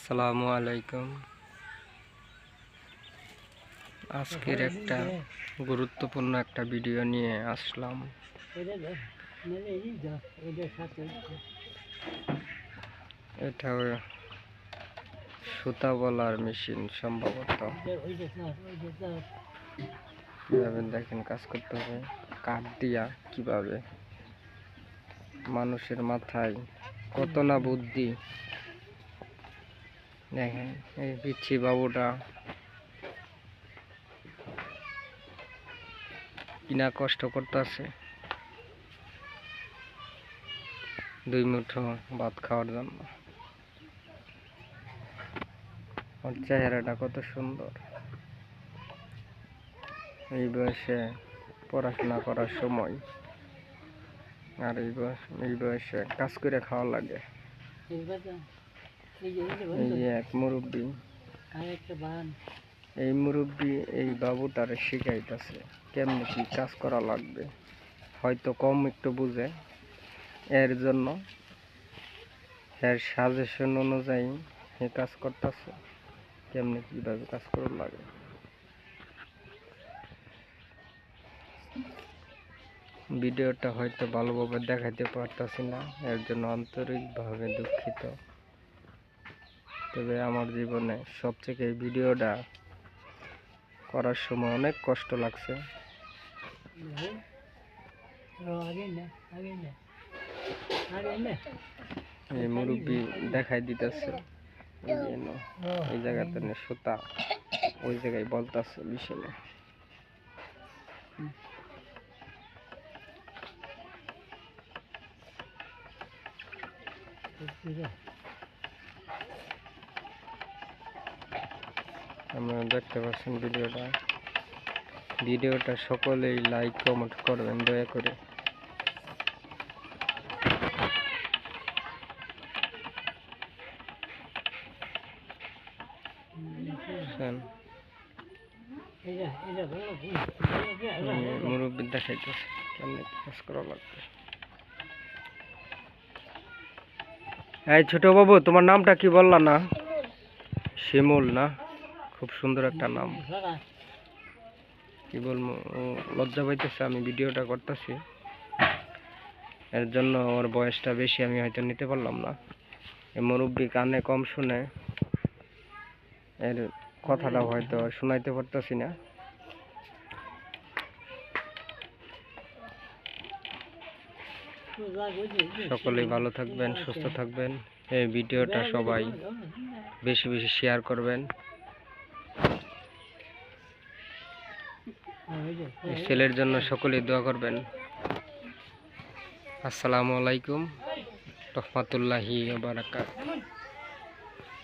আসসালামু আলাইকুম। আজকের একটা গুরুত্বপূর্ণ একটা ভিডিও নিয়ে আসলাম। এটা সুতা বলার মেশিন সম্ভবত। কিভাবে দেখেন কাজ করতে হবে, কাঠ দিয়া কিভাবে। মানুষের মাথায় কত না বুদ্ধি। দেখেন এই পিচ্ছি বাবুটা কিনা কষ্ট করতেছে 2 মুঠো ভাত খাওয়ার জন্য। ওর চেহারাটা কত সুন্দর। এই বয়সে পড়াশোনা করার সময়, আর এই বয়সে কাজ করে খাওয়া লাগে। এই যে এক মুরব্বী, এই মুরব্বী এই বাবুটার শিখাইতেছে কেমনে কি কাজ করা লাগবে। হয়তো কম একটু বুঝে, এর জন্য এর সাজেশন অনুযায়ী এই কাজ করতেছে কেমনে কিভাবে কাজ করা লাগে। ভিডিওটা হয়তো ভালোভাবে দেখাইতে পারতাছি না, এর জন্য আন্তরিকভাবে দুঃখিত। তবে আমার জীবনে সবথেকে এই ভিডিওটা করার সময় অনেক কষ্ট লাগছে। এই মুরব্বী দেখাই দিতেছে এই জায়গাতে সুতা, ওই জায়গায় বলতেছে মিশনে। আপনারা দেখতে পাচ্ছেন ভিডিওটা সকলেই লাইক কমেন্ট করবেন দয়া করে। মুরব্বী দেখাইতেছে কেমন কাজ করা লাগবে। এই ছোট বাবু, তোমার নামটা কি বললা না? শিমুল না? খুব সুন্দর একটা নাম। কি বলবো, লজ্জা পাইতেছে। আমি ভিডিওটা করতেছি, এর জন্য ওর বয়সটা বেশি, আমি হয়তো নিতে পারলাম না। এই মুরব্বী কানে কম শুনে, এর কথাটা হয়তো শোনাইতে পারতেছি না। সকলেই ভালো থাকবেন, সুস্থ থাকবেন। এই ভিডিওটা সবাই বেশি বেশি শেয়ার করবেন। এই ছেলের জন্য সকলেই দোয়া করবেন। আসসালামু আলাইকুম রহমতুল্লাহি ওয়া বারাকাতুহু।